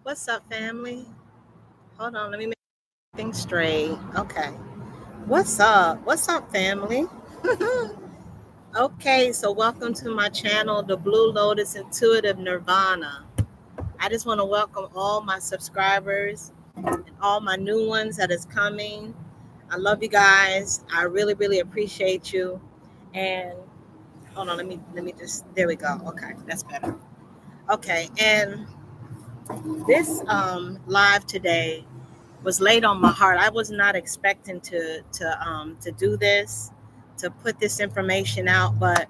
What's up, family? Hold on, let me make things straight. Okay. What's up? What's up, family? Okay, so welcome to my channel, The Blue Lotus Intuitive Nirvana. I just want to welcome all my subscribers and all my new ones that is coming. I love you guys. I really, really appreciate you. And hold on, let me just there we go. Okay, that's better. Okay, and this live today was laid on my heart. I was not expecting to do this, to put this information out, but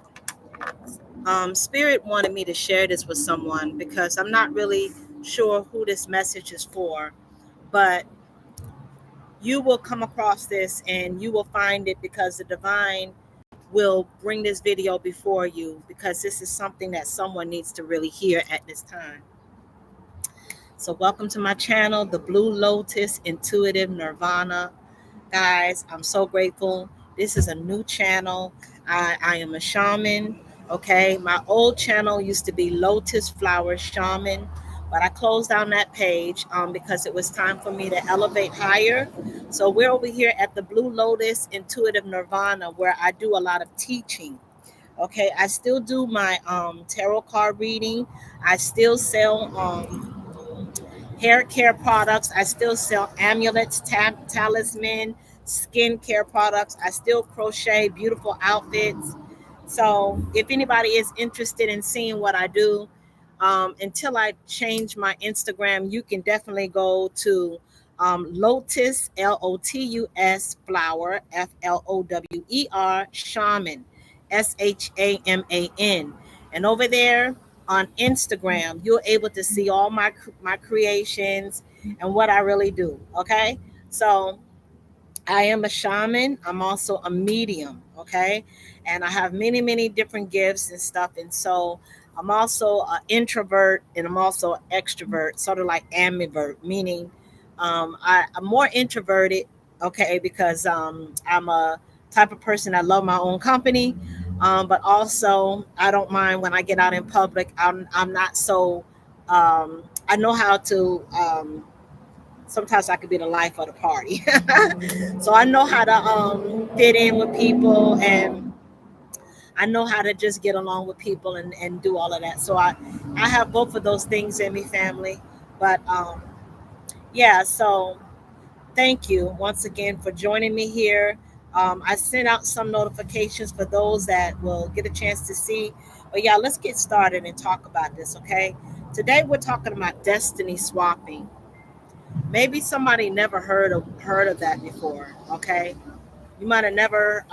Spirit wanted me to share this with someone because I'm not really sure who this message is for, but you will come across this and you will find it because the divine will bring this video before you because this is something that someone needs to really hear at this time. So welcome to my channel, The Blue Lotus Intuitive Nirvana. Guys, I'm so grateful. This is a new channel. I am a shaman. Okay, my old channel used to be Lotus Flower Shaman, but I closed down that page because it was time for me to elevate higher. So we're over here at the Blue Lotus Intuitive Nirvana, where I do a lot of teaching. Okay, I still do my tarot card reading. I still sell hair care products. I still sell amulets, talisman, skincare products. I still crochet beautiful outfits. So if anybody is interested in seeing what I do, until I change my Instagram, you can definitely go to Lotus, Lotus flower, Flower, shaman, SHAMAN. And over there, on Instagram, you're able to see all my creations and what I really do. Okay, so I am a shaman. I'm also a medium. Okay, and I have many different gifts and stuff. And so I'm also an introvert and I'm also an extrovert, sort of like ambivert, meaning I'm more introverted. Okay, because I'm a type of person that love my own company, but also I don't mind when I get out in public. I'm not so I know how to. Sometimes I could be the life of the party, so I know how to fit in with people, and I know how to just get along with people and do all of that. So I have both of those things in me, family. But yeah, so thank you once again for joining me here. I sent out some notifications for those that will get a chance to see. But yeah, let's get started and talk about this, okay? Today we're talking about destiny swapping. Maybe somebody never heard of that before, okay? You might have never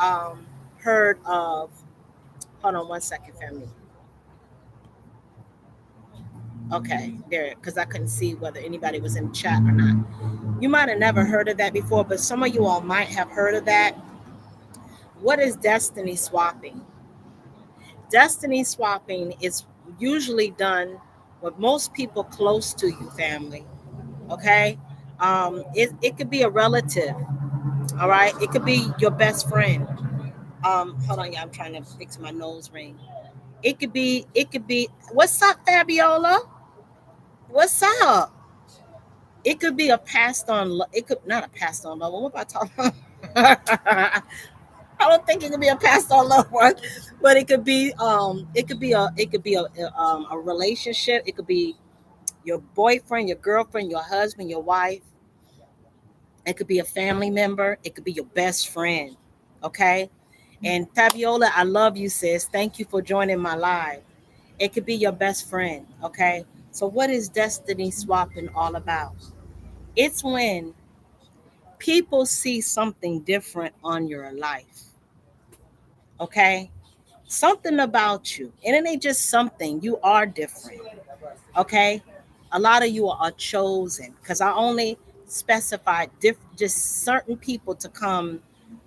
heard of. Hold on one second, family. Okay, there, because I couldn't see whether anybody was in the chat or not. You might have never heard of that before, but some of you all might have heard of that. What is destiny swapping? Destiny swapping is usually done with most people close to you, family. Okay, it could be a relative. All right, it could be your best friend. Hold on, yeah, I'm trying to fix my nose ring. It could be. What's up, Fabiola? What's up? It could be a passed on. It could not a passed on loved one. What am I talking about? I don't think it could be a passed on loved one, but it could be a relationship. It could be your boyfriend, your girlfriend, your husband, your wife. It could be a family member. It could be your best friend. Okay. And Fabiola, I love you, sis. Thank you for joining my live. It could be your best friend. Okay. So, what is destiny swapping all about? It's when people see something different on your life. Okay. Something about you. And it ain't just something, you are different. Okay. A lot of you are chosen because I only specified just certain people to come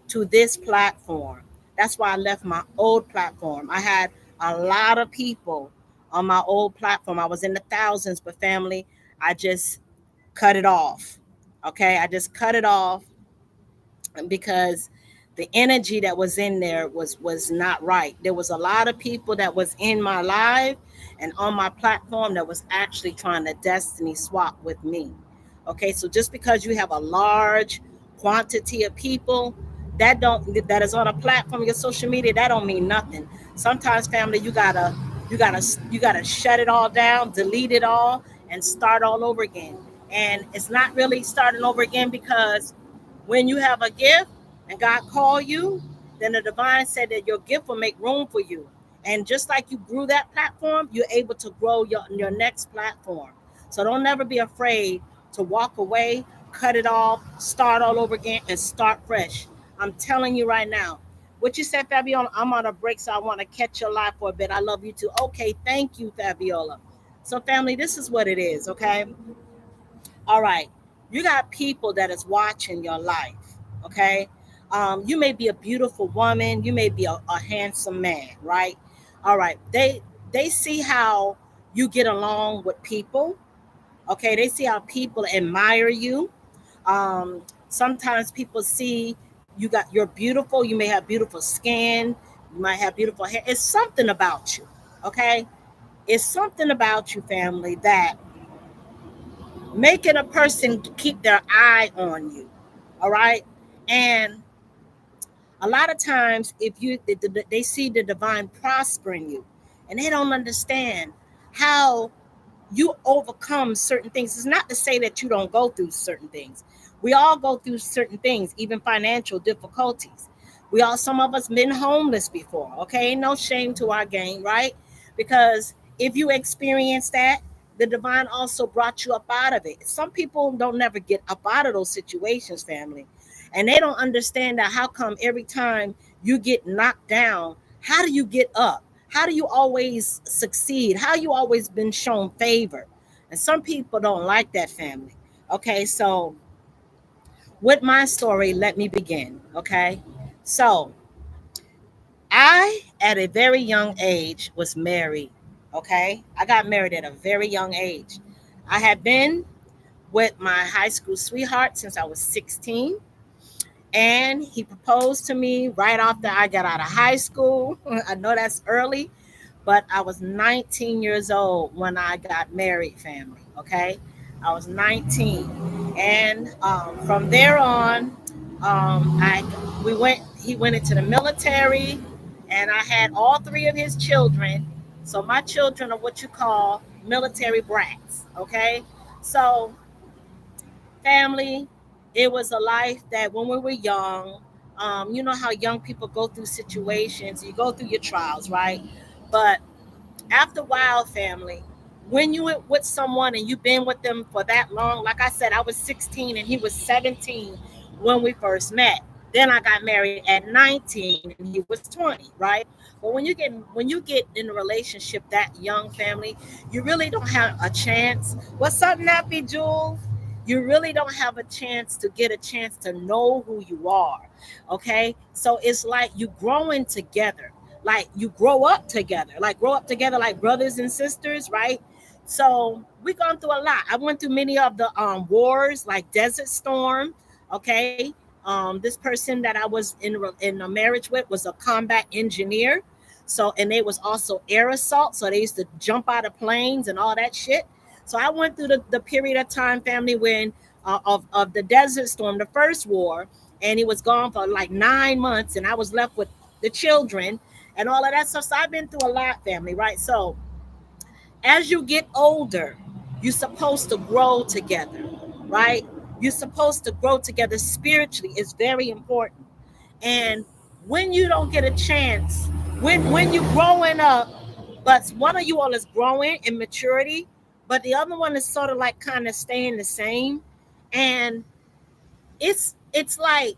to this platform. That's why I left my old platform. I had a lot of people on my old platform. I was in the thousands, but family, I just cut it off. Okay, I just cut it off because the energy that was in there was not right. There was a lot of people that was in my live, and on my platform that was actually trying to destiny swap with me. Okay, so just because you have a large quantity of people that is on a platform, your social media, that don't mean nothing. Sometimes, family, you gotta shut it all down, delete it all, and start all over again. And it's not really starting over again, because when you have a gift and God called you, then the divine said that your gift will make room for you. And just like you grew that platform, you're able to grow your next platform. So don't never be afraid to walk away, cut it off, start all over again, and start fresh. I'm telling you right now. What you said, Fabiola, I'm on a break, so I want to catch your live for a bit. I love you too. Okay, thank you, Fabiola. So, family, this is what it is, okay? All right. You got people that is watching your life, okay? You may be a beautiful woman, you may be a handsome man, right? All right. They see how you get along with people, okay? They see how people admire you. Sometimes people see you're beautiful, you may have beautiful skin, you might have beautiful hair. It's something about you, okay? It's something about you, family, that making a person keep their eye on you. All right. And a lot of times, if they see the divine prospering you, and they don't understand how you overcome certain things. It's not to say that you don't go through certain things. We all go through certain things, even financial difficulties. Some of us been homeless before. Okay, no shame to our game, right? Because if you experience that, the divine also brought you up out of it. Some people don't never get up out of those situations, family, and they don't understand that. How come every time you get knocked down, how do you get up? How do you always succeed? How you always been shown favor? And some people don't like that, family. Okay, so with my story, let me begin. Okay, so I, at a very young age, was married. Okay, I got married at a very young age. I had been with my high school sweetheart since I was 16, and he proposed to me right after I got out of high school. I know that's early, but I was 19 years old when I got married, family. Okay, I was 19, and from there on, I we went. He went into the military, and I had all three of his children. So my children are what you call military brats. Okay, so family, it was a life that when we were young, you know how young people go through situations, you go through your trials, right? But after a while, family, when you with someone and you've been with them for that long, like I said, I was 16 and he was 17 when we first met. Then I got married at 19 and he was 20, right? But when you get in a relationship that young, family, you really don't have a chance. What's up, Nappy Jules? You really don't have a chance to get a chance to know who you are. Okay. So it's like you growing together, like you grow up together like brothers and sisters, right? So we gone through a lot. I went through many of the wars, like Desert Storm. Okay, this person that I was in a marriage with was a combat engineer. So, and they was also air assault. So they used to jump out of planes and all that shit. So I went through the period of time, family, when of the Desert Storm, the first war, and he was gone for like 9 months, and I was left with the children and all of that stuff. So I've been through a lot, family, right? So as you get older, you're supposed to grow together, right? You're supposed to grow together spiritually. It's very important. And when you don't get a chance, when you growing up, but one of you all is growing in maturity, but the other one is sort of like kind of staying the same. And it's like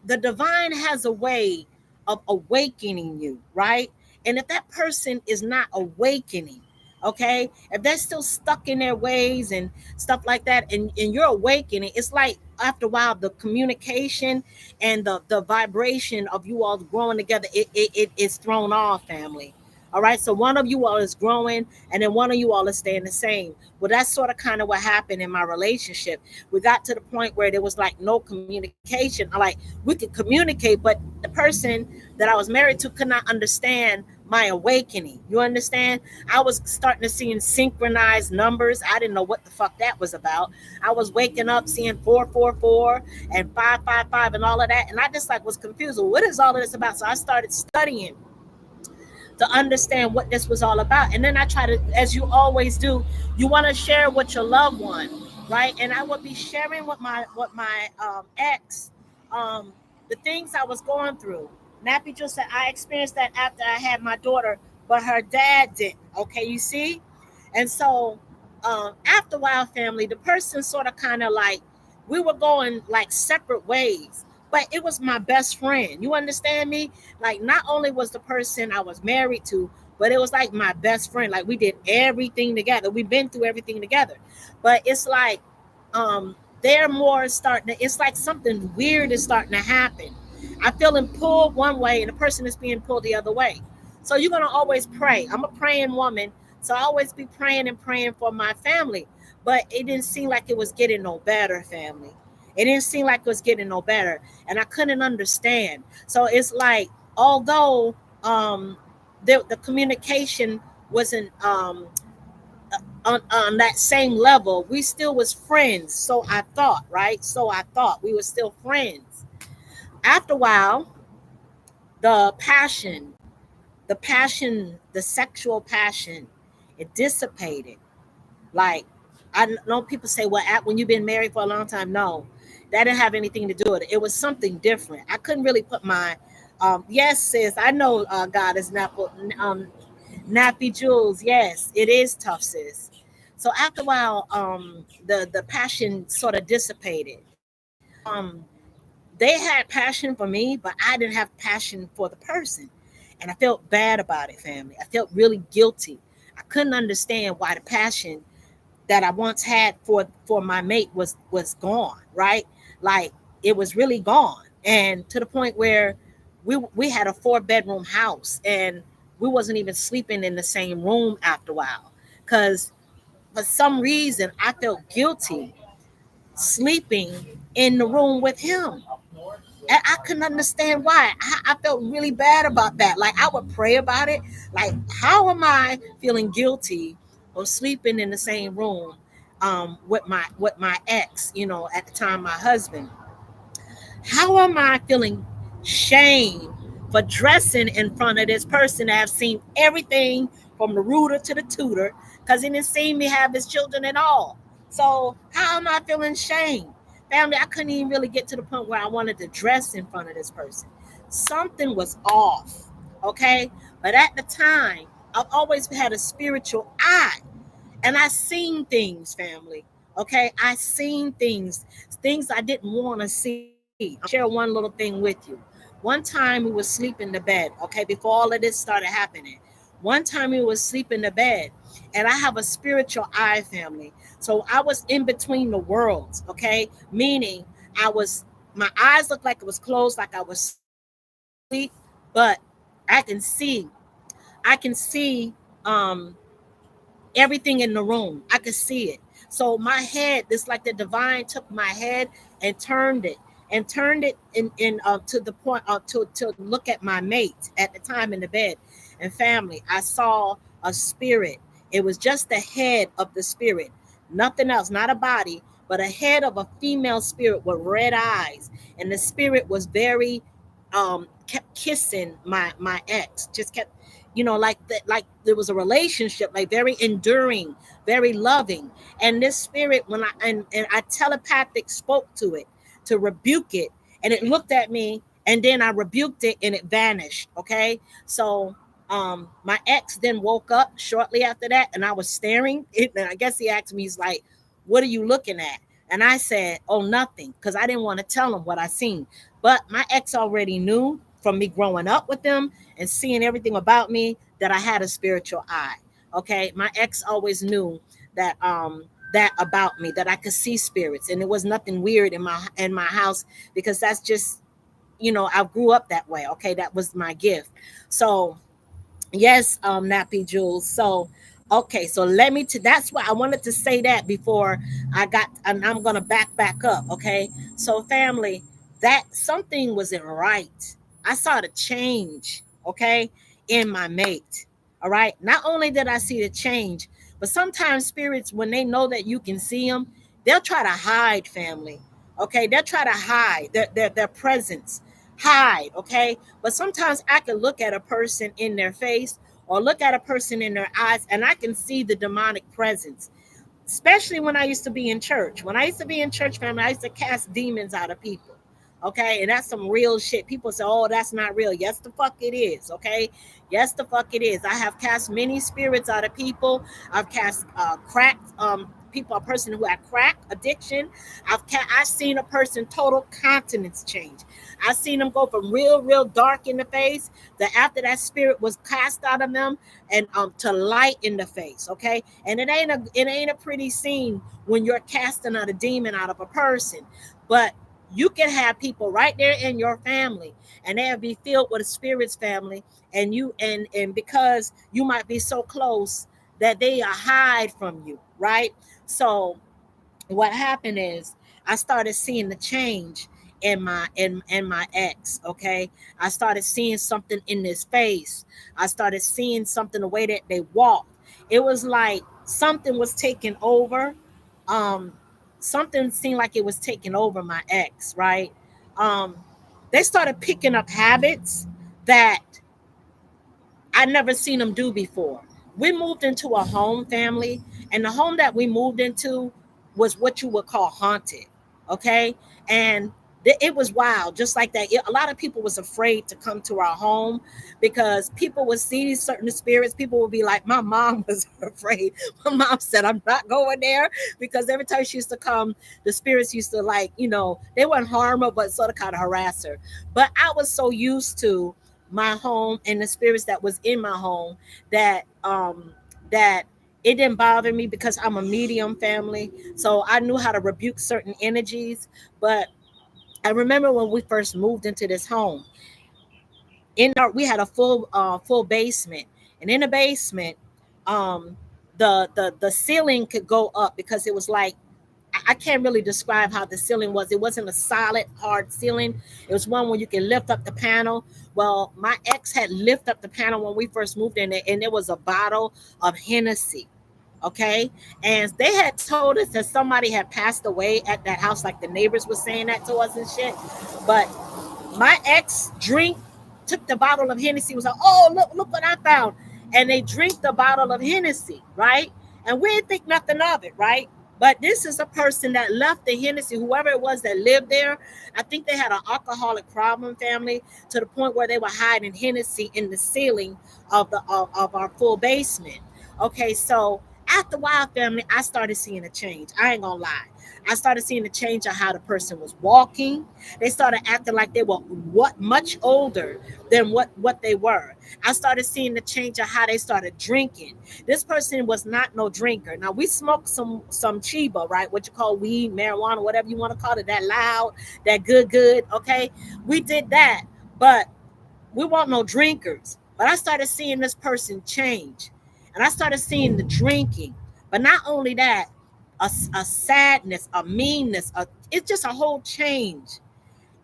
the divine has a way of awakening you, right? And if that person is not awakening, okay, if they're still stuck in their ways and stuff like that, and you're awakening, it's like after a while the communication and the vibration of you all growing together, it is thrown off, family. All right, so one of you all is growing and then one of you all is staying the same. Well, that's sort of kind of what happened in my relationship. We got to the point where there was like no communication. Like we could communicate, but the person that I was married to could not understand my awakening. You understand? I was starting to see synchronized numbers. I didn't know what the fuck that was about. I was waking up seeing 444 and 555 and all of that, and I just like was confused. Well, what is all of this about? So I started studying to understand what this was all about. And then I try to, as you always do, you want to share with your loved one, right? And I would be sharing with my ex, um, the things I was going through. Nappy just said I experienced that after I had my daughter, but her dad didn't. Okay, you see, and so after a while, family, the person sort of kind of like we were going like separate ways, but it was my best friend. You understand me? Like not only was the person I was married to, but it was like my best friend. Like we did everything together. We've been through everything together. But it's like they're more starting to, it's like something weird is starting to happen. I feeling pulled one way and the person is being pulled the other way. So you're gonna always pray. I'm a praying woman, so I always be praying and praying for my family. But it didn't seem like it was getting no better, family. It didn't seem like it was getting no better. And I couldn't understand. So it's like, although the communication wasn't on that same level, we still was friends. So I thought, right? So I thought we were still friends. After a while, the passion, the sexual passion, it dissipated. Like I know people say, well, when you've been married for a long time, no, that didn't have anything to do with it. It was something different. I couldn't really put my yes, sis. I know God is not Nappy Jules. Yes, it is tough, sis. So after a while, the passion sort of dissipated. Um, they had passion for me, but I didn't have passion for the person. And I felt bad about it, family. I felt really guilty. I couldn't understand why the passion that I once had for my mate was gone, right? Like it was really gone. And to the point where we had a 4-bedroom house and we wasn't even sleeping in the same room after a while. Cause for some reason I felt guilty sleeping in the room with him. And I couldn't understand why. I felt really bad about that. Like I would pray about it. Like, how am I feeling guilty of sleeping in the same room with my ex, at the time my husband? How am I feeling shame for dressing in front of this person that have seen everything from the rooter to the tutor, because he didn't see me have his children at all. So how am I feeling shame? Family, I couldn't even really get to the point where I wanted to dress in front of this person. Something was off. Okay. But at the time, I've always had a spiritual eye. And I seen things, family. Okay. I seen things I didn't want to see. I'll share one little thing with you. One time we was sleep in the bed, okay, before all of this started happening. One time we was sleep in the bed, and I have a spiritual eye, family. So I was in between the worlds, okay? Meaning I was my eyes looked like it was closed, like I was asleep, but I can see, I can see um everything in the room. I could see it. So my head, it's like the divine took my head and turned it in to the point to look at my mate at the time in the bed and family. I saw a spirit. It was just the head of the spirit, nothing else, not a body, but a head of a female spirit with red eyes. And the spirit was very kept kissing my ex, just kept like that, like there was a relationship, like very enduring, very loving. And this spirit, when and I telepathic spoke to it to rebuke it, and it looked at me, and then I rebuked it and it vanished. Okay. So my ex then woke up shortly after that, and I was staring it, and I guess he asked me, he's like, what are you looking at? And I said, oh, nothing, because I didn't want to tell him what I seen. But my ex already knew from me growing up with them and seeing everything about me that I had a spiritual eye. Okay. My ex always knew that about me, that I could see spirits, and it was nothing weird in my house, because that's just, I grew up that way. Okay. That was my gift. So yes, Nappy Jules. So okay, so let me that's why I wanted to say that before and I'm gonna back up. Okay. So family, that something wasn't right. I saw the change. Okay. in my mate. All right. Not only did I see the change, but sometimes spirits, when they know that you can see them, they'll try to hide, family. Okay. They'll try to hide their presence, hide. Okay. But sometimes I can look at a person in their face or look at a person in their eyes and I can see the demonic presence, especially when I used to be in church. When I used to be in church, family, I used to cast demons out of people. Okay, and that's some real shit. People say, "Oh, that's not real." Yes, the fuck it is. Okay, yes, the fuck it is. I have cast many spirits out of people. I've cast crack people, a person who had crack addiction. I've seen a person total countenance change. I've seen them go from real dark in the face. That after that spirit was cast out of them, and to light in the face. Okay, and it ain't a pretty scene when you're casting out a demon out of a person, but you can have people right there in your family and they'll be filled with a spirits, family, and because you might be so close that they are hide from you, right? So what happened is I started seeing the change in my ex. Okay, I started seeing something in his face. I started seeing something the way that they walked. It was like something was taking over. um Something seemed like it was taking over my ex, right? um they started picking up habits that I never seen them do before. We moved into a home, family, and the home that we moved into was what you would call haunted. Okay, and it was wild, just like that. A lot of people was afraid to come to our home because people would see these certain spirits. People would be like, my mom was afraid. My mom said, I'm not going there because every time she used to come, the spirits used to like, they wouldn't harm her, but sort of kind of harass her. But I was so used to my home and the spirits that was in my home that it didn't bother me because I'm a medium, family. So I knew how to rebuke certain energies. But I remember when we first moved into this home, we had a full basement, and in the basement, um the ceiling could go up because it was like, I can't really describe how the ceiling was. It wasn't a solid, hard ceiling. It was one where you can lift up the panel. Well, my ex had lifted up the panel when we first moved in there, and there was a bottle of Hennessy. Okay. And they had told us that somebody had passed away at that house, like the neighbors were saying that to us and shit. But my ex took the bottle of Hennessy, was like, oh, look what I found. And they drink the bottle of Hennessy, right? And we didn't think nothing of it, right? But this is a person that left the Hennessy, whoever it was that lived there. I think they had an alcoholic problem, family, to the point where they were hiding Hennessy in the ceiling of our full basement. Okay, so after a while, family, I started seeing a change. I ain't gonna lie. I started seeing a change of how the person was walking. They started acting like they were much older than what they were. I started seeing the change of how they started drinking. This person was not no drinker. Now we smoked some chiba, right? What you call weed, marijuana, whatever you want to call it, that loud, that good. Okay, we did that, but we weren't no drinkers. But I started seeing this person change, and I started seeing the drinking. But not only that, a sadness, a meanness, it's just a whole change.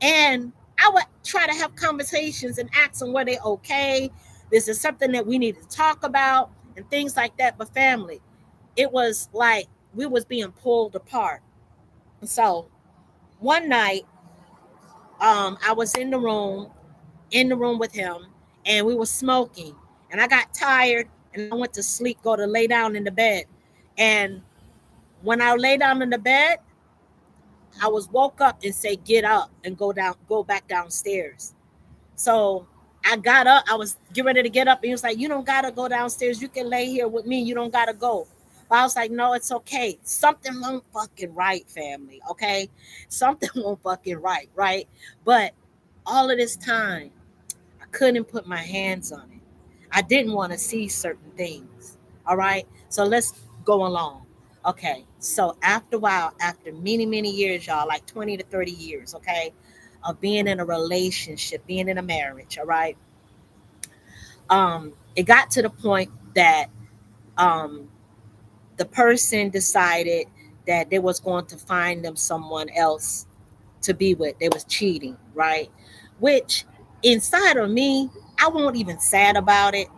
And I would try to have conversations and ask them, were they okay? This is something that we need to talk about and things like that. But family, it was like we was being pulled apart. So one night, I was in the room with him, and we were smoking. And I got tired, and I went to sleep, go to lay down in the bed. And when I lay down in the bed, I was woke up and say, get up and go back downstairs. So I got up. I was getting ready to get up, and he was like, "You don't gotta go downstairs. You can lay here with me. You don't gotta go." But I was like, "No, it's okay. Something won't fucking right, family. Okay, something won't fucking right, right?" But all of this time, I couldn't put my hands on it. I didn't want to see certain things. All right, so let's go along. Okay, so after a while, after many years, y'all, like 20 to 30 years, okay, of being in a relationship, being in a marriage, all right, it got to the point that um, the person decided that they was going to find them someone else to be with. They was cheating, right? Which inside of me, I won't even sad about it,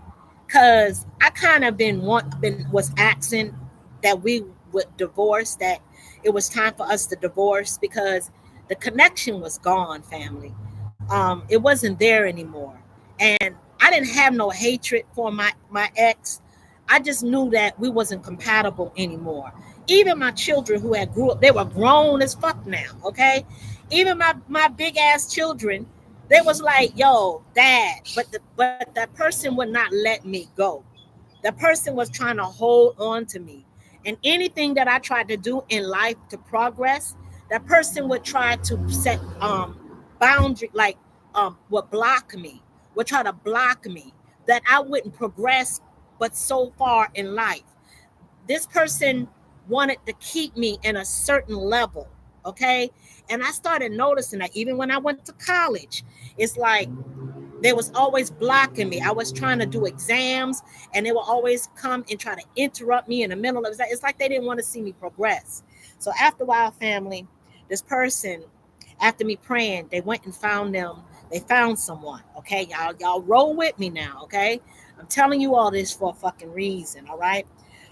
because I kind of been was asking that we would divorce, that it was time for us to divorce, because the connection was gone, family. It wasn't there anymore, and I didn't have no hatred for my ex. I just knew that we wasn't compatible anymore. Even my children who had grew up, they were grown as fuck now. Okay, even my big ass children, they was like, "Yo, dad," but that person would not let me go. That person was trying to hold on to me. And anything that I tried to do in life to progress, that person would try to set boundary, like would block me, would try to block me, that I wouldn't progress but so far in life. This person wanted to keep me in a certain level. Okay. And I started noticing that even when I went to college, it's like they was always blocking me. I was trying to do exams, and they would always come and try to interrupt me in the middle of that. It's like they didn't want to see me progress. So after a while, family, this person, after me praying, they went and found them. They found someone. Okay, y'all roll with me now. Okay, I'm telling you all this for a fucking reason. All right.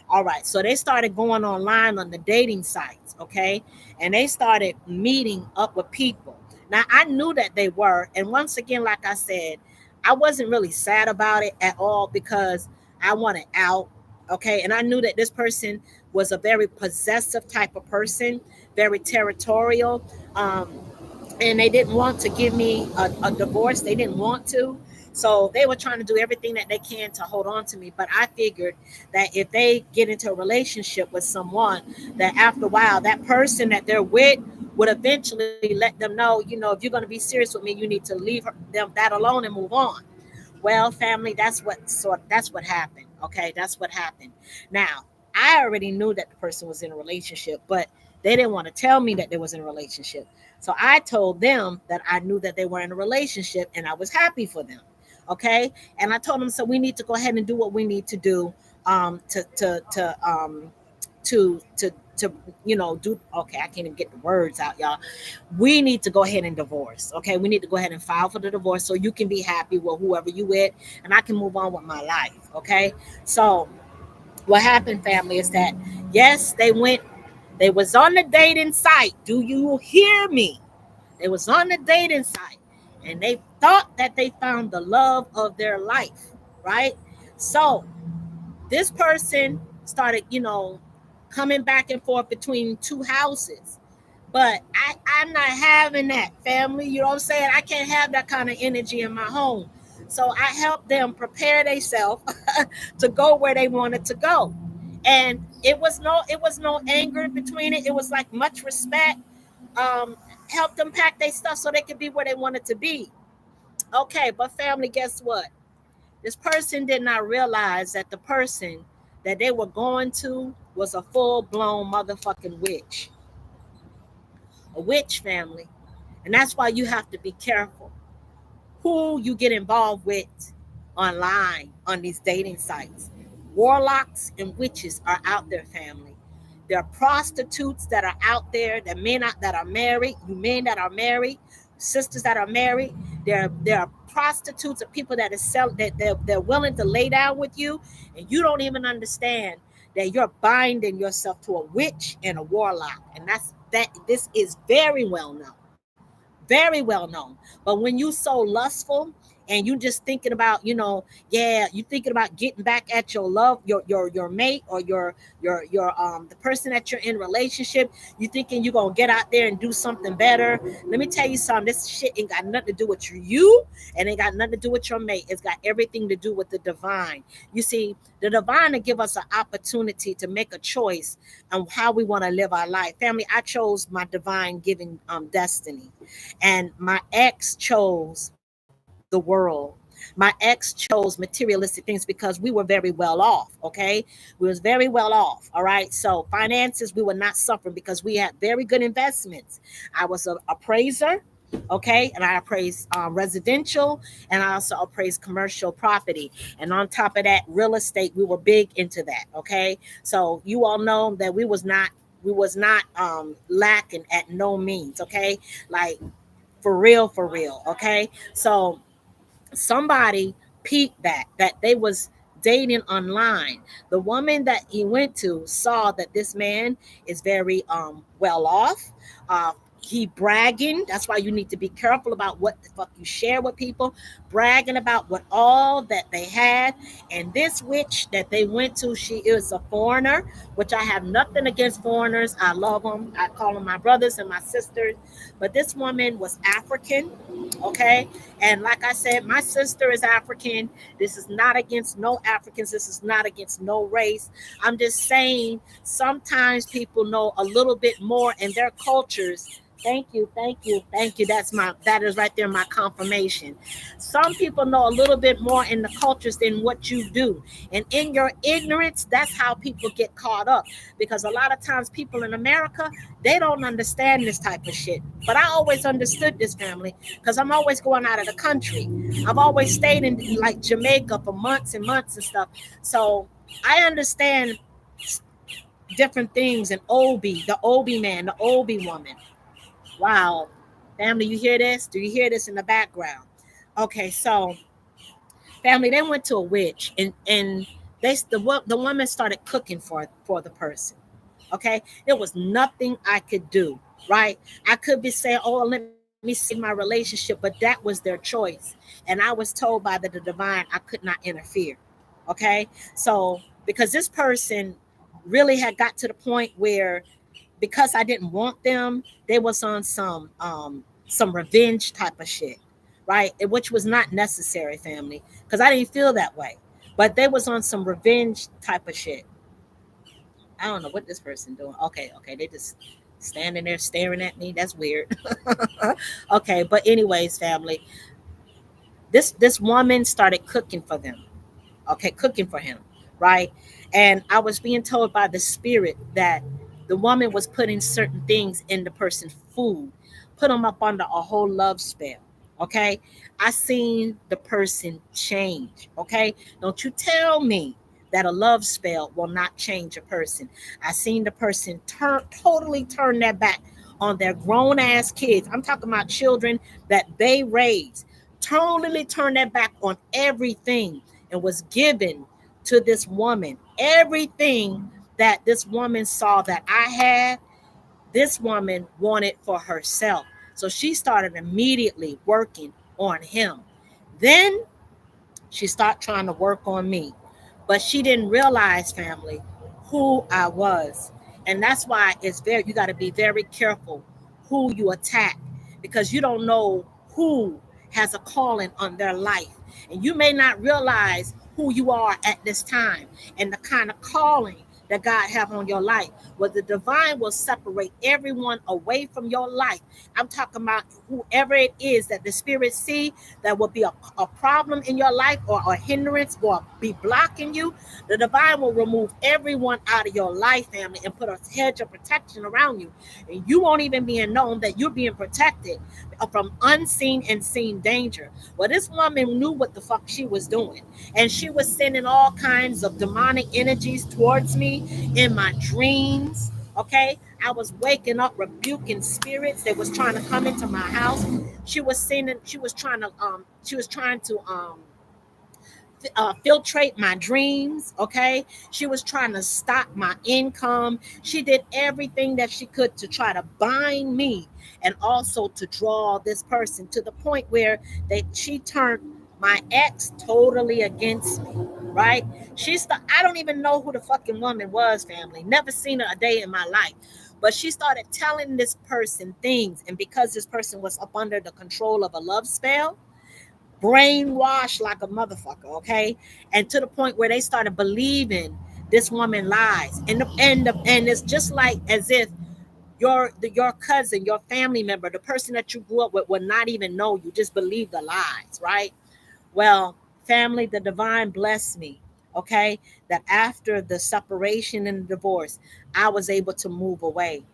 All right. So they started going online on the dating sites. Okay, and they started meeting up with people. Now I knew that they were, and once again, like I said, I wasn't really sad about it at all, because I wanted out. Okay, and I knew that this person was a very possessive type of person, very territorial, um, and they didn't want to give me a divorce. They didn't want to. So they were trying to do everything that they can to hold on to me. But I figured that if they get into a relationship with someone, that after a while, that person that they're with would eventually let them know, if you're going to be serious with me, you need to leave them that alone and move on. Well, family, that's what happened. Okay, that's what happened. Now, I already knew that the person was in a relationship, but they didn't want to tell me that they was in a relationship. So I told them that I knew that they were in a relationship, and I was happy for them. Okay, and I told them, so we need to go ahead and do what we need to do, um, to to to um, to do. Okay, I can't even get the words out, y'all. We need to go ahead and divorce. Okay, we need to go ahead and file for the divorce so you can be happy with whoever you with, and I can move on with my life. Okay, so what happened, family, is that yes, they was on the dating site. Do you hear me? They was on the dating site, and they thought that they found the love of their life, right? So this person started, coming back and forth between two houses. But I'm not having that, family. You know what I'm saying? I can't have that kind of energy in my home. So I helped them prepare themselves to go where they wanted to go. And it was no anger between it. It was like much respect. Help them pack their stuff so they could be where they wanted to be. Okay, but family, guess what? This person did not realize that the person that they were going to was a full blown motherfucking witch. A witch, family. And that's why you have to be careful who you get involved with online on these dating sites. Warlocks and witches are out there, family. There are prostitutes that are out there, that men that are married, you men that are married, sisters that are married. There are prostitutes of people that are they're willing to lay down with you, and you don't even understand that you're binding yourself to a witch and a warlock. And this is very well known, very well known. But when you so lustful and you just thinking about, yeah, you thinking about getting back at your love, your mate, or your the person that you're in relationship, you thinking you're gonna get out there and do something better. Let me tell you something. This shit ain't got nothing to do with you, and ain't got nothing to do with your mate. It's got everything to do with the divine. You see, the divine will give us an opportunity to make a choice on how we want to live our life. Family, I chose my divine giving destiny, and my ex chose the world. My ex chose materialistic things because we were very well off. Okay, we was very well off. All right, so finances, we were not suffering because we had very good investments. I was an appraiser. Okay, and I appraised residential, and I also appraised commercial property, and on top of that, real estate. We were big into that. Okay, so you all know that we was not lacking at no means. Okay, like for real, for real. Okay, so somebody peeped that they was dating online. The woman that he went to saw that this man is very well off. He bragging. That's why you need to be careful about what the fuck you share with people. Bragging about what all that they had. And this witch that they went to, she is a foreigner, which I have nothing against foreigners. I love them. I call them my brothers and my sisters. But this woman was African, okay? And like I said, my sister is African. This is not against no Africans. This is not against no race. I'm just saying sometimes people know a little bit more in their cultures. Thank you, thank you, thank you. That is right there my confirmation. Some people know a little bit more in the cultures than what you do. And in your ignorance, that's how people get caught up. Because a lot of times people in America, they don't understand this type of shit. But I always understood this, family, because I'm always going out of the country. I've always stayed in like Jamaica for months and months and stuff. So I understand different things in Obi, the Obi man, the Obi woman. Wow. Family, you hear this? Do you hear this in the background? Okay, so family, they went to a witch and the woman started cooking for the person. Okay, there was nothing I could do. Right, I could be saying, "Oh, let me save my relationship," but that was their choice, and I was told by the divine I could not interfere. Okay, so because this person really had got to the point where because I didn't want them, they was on some revenge type of shit, right? Which was not necessary, family, because I didn't feel that way. But they was on some revenge type of shit. I don't know what this person doing. Okay, okay, they just standing there staring at me. That's weird. Okay, but anyways, family, this woman started cooking for them. Okay, cooking for him, right? And I was being told by the spirit that the woman was putting certain things in the person's food, put them up under a whole love spell. Okay, I seen the person change. Okay, don't you tell me that a love spell will not change a person. I seen the person totally turn their back on their grown ass kids. I'm talking about children that they raised, totally turn their back on everything and was given to this woman. Everything that this woman saw that I had, this woman wanted for herself. So she started immediately working on him. Then she started trying to work on me. But she didn't realize, family, who I was. And that's why you got to be very careful who you attack because you don't know who has a calling on their life. And you may not realize who you are at this time and the kind of calling that God have on your life. Where the divine will separate everyone away from your life. I'm talking about whoever it is that the spirit see that will be a problem in your life or a hindrance or be blocking you. The divine will remove everyone out of your life, family, and put a hedge of protection around you. And you won't even be known that you're being protected from unseen and seen danger. Well, this woman knew what the fuck she was doing. And she was sending all kinds of demonic energies towards me in my dreams. Okay, I was waking up rebuking spirits that was trying to come into my house. She was sending. She was trying to filtrate my dreams. Okay, she was trying to stop my income. She did everything that she could to try to bind me and also to draw this person to the point where she turned my ex totally against me. Right? I don't even know who the fucking woman was, family. Never seen her a day in my life. But she started telling this person things, and because this person was up under the control of a love spell, brainwashed like a motherfucker, okay? And to the point where they started believing this woman lies. And it's just like as if your cousin, your family member, the person that you grew up with would not even know you, just believe the lies, right? Well, family, the divine blessed me, okay? That after the separation and the divorce, I was able to move away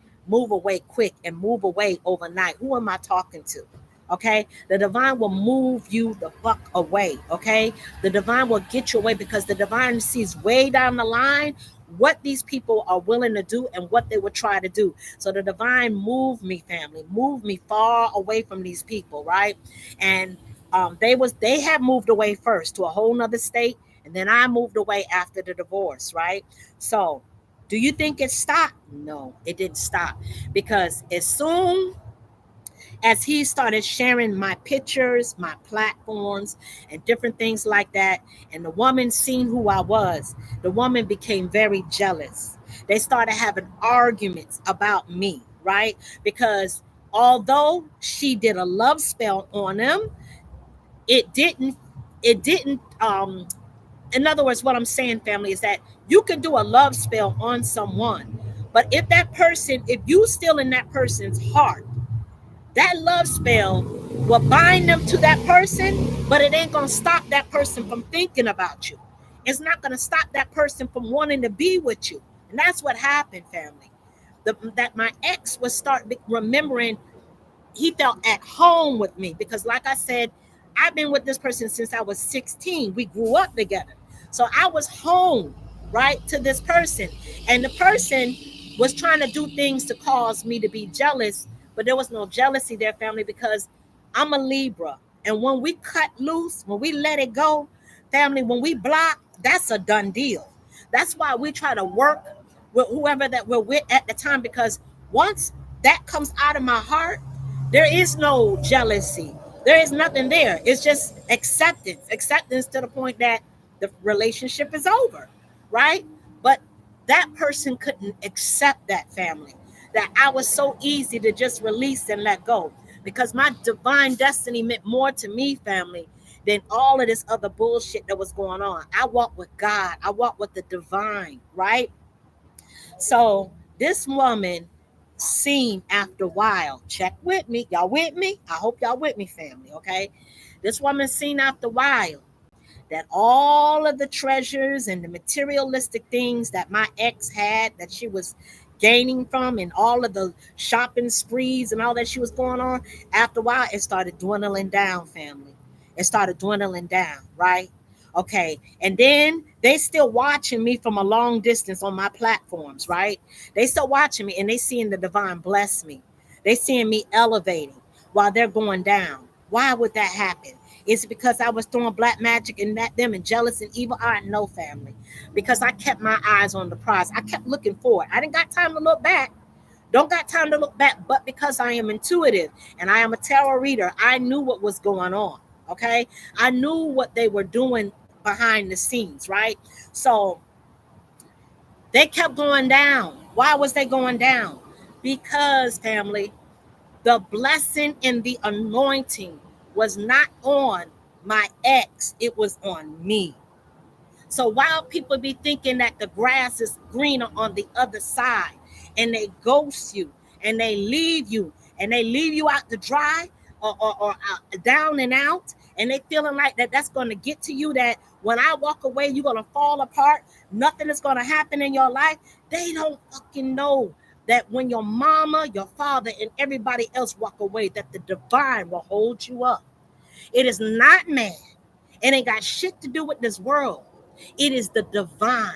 quick and move away overnight. Who am I talking to? Okay, the divine will move you the fuck away. Okay, the divine will get you away because the divine sees way down the line what these people are willing to do and what they would try to do. So the divine moved me, family, moved me far away from these people, right? And They had moved away first to a whole nother state, and then I moved away after the divorce, right? So do you think it stopped? No, it didn't stop, because as soon as he started sharing my pictures, my platforms, and different things like that, and the woman seen who I was, the woman became very jealous. They started having arguments about me, right? Because although she did a love spell on him, it didn't, in other words, what I'm saying, family, is that you can do a love spell on someone, but if that person, if you still in that person's heart, that love spell will bind them to that person, but it ain't going to stop that person from thinking about you. It's not going to stop that person from wanting to be with you. And that's what happened, family. That my ex would start remembering he felt at home with me, because like I said, I've been with this person since I was 16. We grew up together. So I was home, right, to this person. And the person was trying to do things to cause me to be jealous, but there was no jealousy there, family, because I'm a Libra. And when we cut loose, when we let it go, family, when we block, that's a done deal. That's why we try to work with whoever that we're with at the time, because once that comes out of my heart, there is no jealousy. There is nothing there. It's just acceptance. Acceptance to the point that the relationship is over, right? But that person couldn't accept that, family. That I was so easy to just release and let go, because my divine destiny meant more to me, family, than all of this other bullshit that was going on. I walk with God. I walk with the divine, right? So this woman seen after a while, check with me. Y'all with me? I hope y'all with me, family, okay? This woman seen after a while that all of the treasures and the materialistic things that my ex had, that she was gaining from, and all of the shopping sprees and all that she was going on, after a while, it started dwindling down, family. It started dwindling down, right? Okay. And then they still watching me from a long distance on my platforms, right? They still watching me, and they seeing the divine bless me. They seeing me elevating while they're going down. Why would that happen? Is it because I was throwing black magic and that them and jealous and evil? I know, family. Because I kept my eyes on the prize. I kept looking forward. I didn't got time to look back. Don't got time to look back. But because I am intuitive and I am a tarot reader, I knew what was going on. Okay. I knew what they were doing behind the scenes, right? So they kept going down. Why was they going down? Because, family, the blessing and the anointing was not on my ex, it was on me. So while people be thinking that the grass is greener on the other side, and they ghost you and they leave you, and they leave you out to dry, or down and out, and they feeling like that's going to get to you, that when I walk away, you're going to fall apart, nothing is going to happen in your life. They don't fucking know that when your mama, your father, and everybody else walk away, that the divine will hold you up. It is not man. It ain't got shit to do with this world. It is the divine.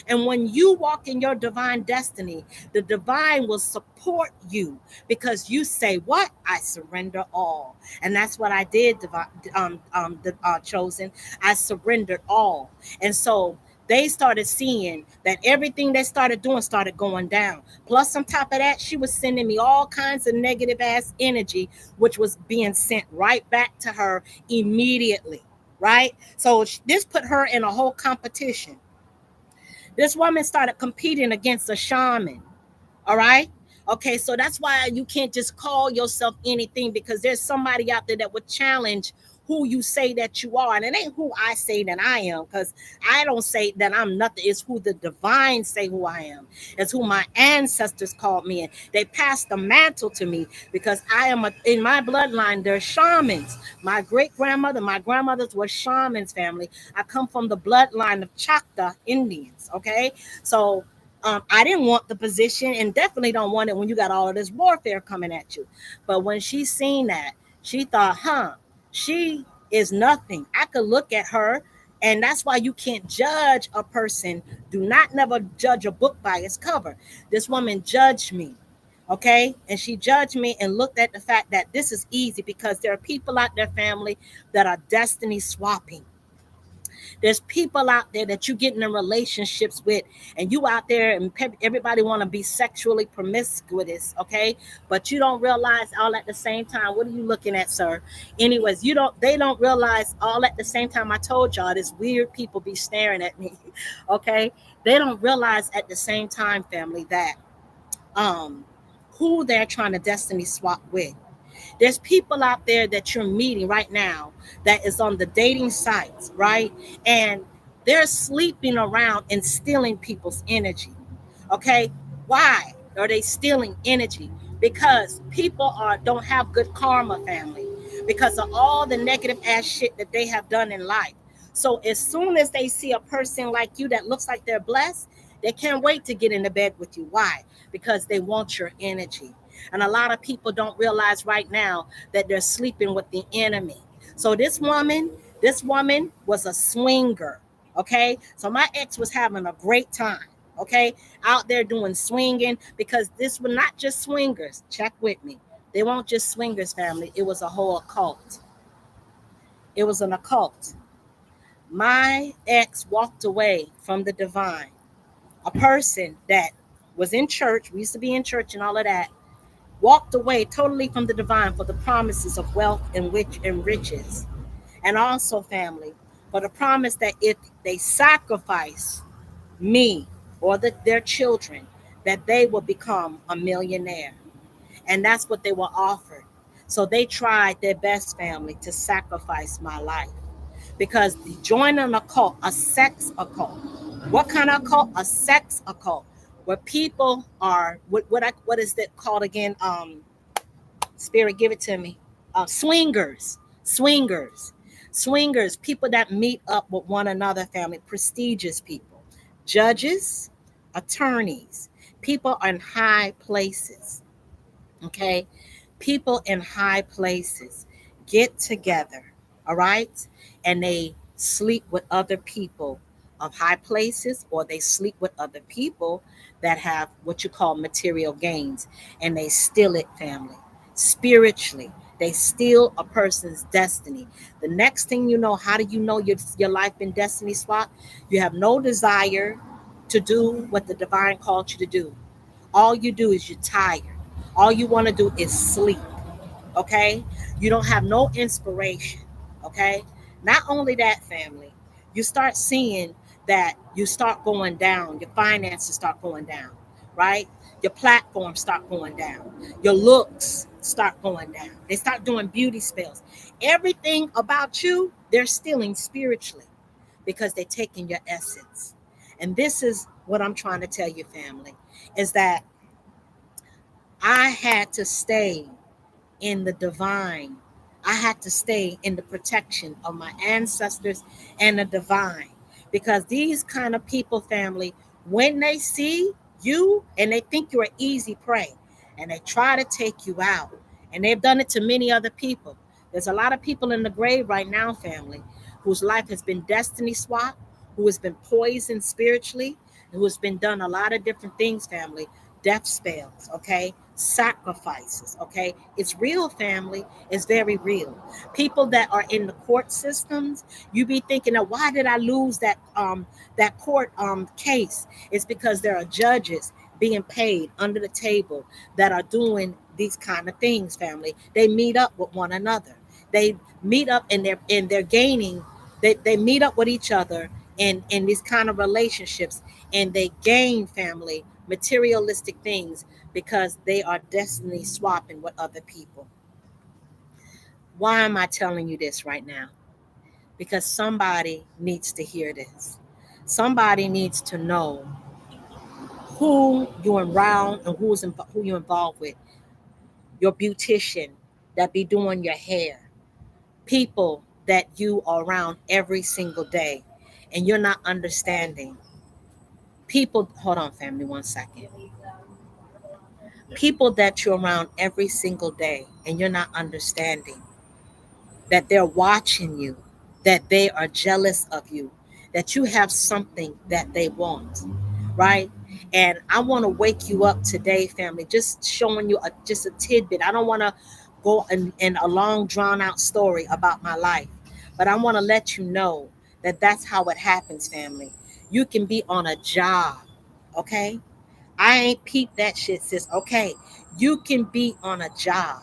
And when you walk in your divine destiny, the divine will support you, because you say, what? I surrender all. And that's what I did, chosen. I surrendered all. And so they started seeing that everything they started doing started going down. Plus, on top of that, she was sending me all kinds of negative ass energy, which was being sent right back to her immediately. Right? So this put her in a whole competition. This woman started competing against a shaman. All right. Okay. So that's why you can't just call yourself anything, because there's somebody out there that would challenge who you say that you are. And it ain't who I say that I am, because I don't say that I'm nothing. It's who the divine say who I am. It's who my ancestors called me. And they passed the mantle to me, because I am in my bloodline, there's shamans. My great grandmother, my grandmothers were shamans, family. I come from the bloodline of Choctaw Indians. Okay. So I didn't want the position, and definitely don't want it when you got all of this warfare coming at you. But when she seen that, she thought, she is nothing. I could look at her, and that's why you can't judge a person. Do not never judge a book by its cover. This woman judged me. Okay. And she judged me and looked at the fact that this is easy because there are people out there, family, that are destiny swapping. There's people out there that you get in relationships with, and you out there, and everybody want to be sexually promiscuous, okay? But you don't realize all at the same time. What are you looking at, sir? Anyways, you don't. They don't realize all at the same time. I told y'all, this weird people be staring at me, okay? They don't realize at the same time, family, that um who they're trying to destiny swap with. There's people out there that you're meeting right now that is on the dating sites, right? And they're sleeping around and stealing people's energy. Okay? Why are they stealing energy? Because people don't have good karma, family, because of all the negative ass shit that they have done in life. So as soon as they see a person like you that looks like they're blessed, they can't wait to get into bed with you. Why? Because they want your energy. And a lot of people don't realize right now that they're sleeping with the enemy. So this woman was a swinger. Okay. So my ex was having a great time. Okay. Out there doing swinging, because this was not just swingers. Check with me. They weren't just swingers, family. It was a whole occult. It was an occult. My ex walked away from the divine. A person that was in church, we used to be in church and all of that, walked away totally from the divine for the promises of wealth and riches. And also, family, for the promise that if they sacrifice me or their children, that they will become a millionaire. And that's what they were offered. So they tried their best, family, to sacrifice my life. Because joining a cult, a sex occult. What kind of cult? A sex occult, where people are what is that called again? Spirit, give it to me. Swingers, swingers, swingers. People that meet up with one another. Family, prestigious people, judges, attorneys, people in high places. Okay, people in high places get together, all right, and they sleep with other people of high places, or they sleep with other people that have what you call material gains, and they steal it, family. Spiritually, they steal a person's destiny. The next thing you know, how do you know your life been destiny swap? You have no desire to do what the divine called you to do. All you do is you're tired. All you want to do is sleep. Okay? You don't have no inspiration. Okay? Not only that, family, you start seeing that you start going down, your finances start going down, right? Your platforms start going down, your looks start going down. They start doing beauty spells. Everything about you, they're stealing spiritually because they're taking your essence. And this is what I'm trying to tell you, family, is that I had to stay in the divine. I had to stay in the protection of my ancestors and the divine. Because these kind of people, family, when they see you and they think you're an easy prey, and they try to take you out, and they've done it to many other people. There's a lot of people in the grave right now, family, whose life has been destiny swapped, who has been poisoned spiritually, who has been done a lot of different things, family. Death spells, okay? Sacrifices, okay? It's real, family. It's very real. People that are in the court systems, you be thinking, of why did I lose that court case? It's because there are judges being paid under the table that are doing these kind of things, family. They meet up with one another. They meet up and they're gaining. They meet up with each other in these kind of relationships, and they gain, family, materialistic things because they are destiny swapping with other people. Why am I telling you this right now? Because somebody needs to hear this. Somebody needs to know who you're around and who you're involved with. Your beautician that be doing your hair, people that you are around every single day, and you're not understanding. People, hold on, family, 1 second. People that you're around every single day, and you're not understanding that they're watching you, that they are jealous of you, that you have something that they want, right? And I want to wake you up today, family, just showing you just a tidbit. I don't want to go in a long, drawn out story about my life, but I want to let you know that that's how it happens, family. You can be on a job, okay? I ain't peeped that shit, sis. Okay, you can be on a job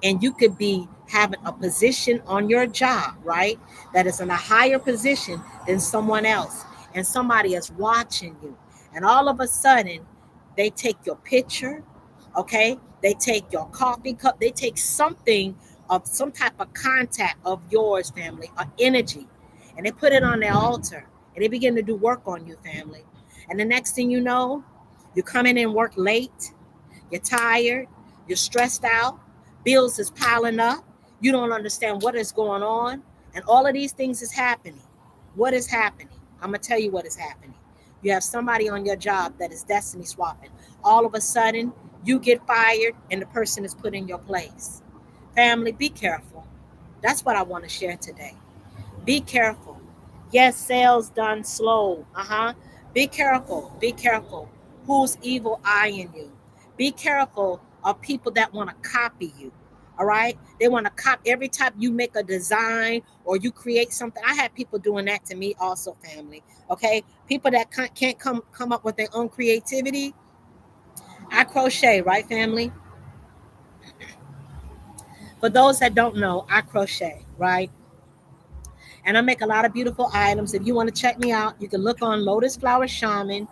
and you could be having a position on your job, right? That is in a higher position than someone else, and somebody is watching you. And all of a sudden, they take your picture, okay? They take your coffee cup, they take something of some type of contact of yours, family, or energy, and they put it on their altar and they begin to do work on you, family. And the next thing you know, you come in and work late, you're tired, you're stressed out, bills is piling up, you don't understand what is going on, and all of these things is happening. What is happening? I'm gonna tell you what is happening. You have somebody on your job that is destiny swapping. All of a sudden, you get fired and the person is put in your place. Family, be careful. That's what I want to share today. Be careful. Yes, sales done slow. Be careful. Be careful. Who's evil eyeing you? Be careful of people that want to copy you. All right? They want to copy every time you make a design or you create something. I had people doing that to me also, family. Okay? People that can't come up with their own creativity. I crochet, right, family? For those that don't know, I crochet, right? And I make a lot of beautiful items. If you want to check me out, you can look on Lotus Flower Shaman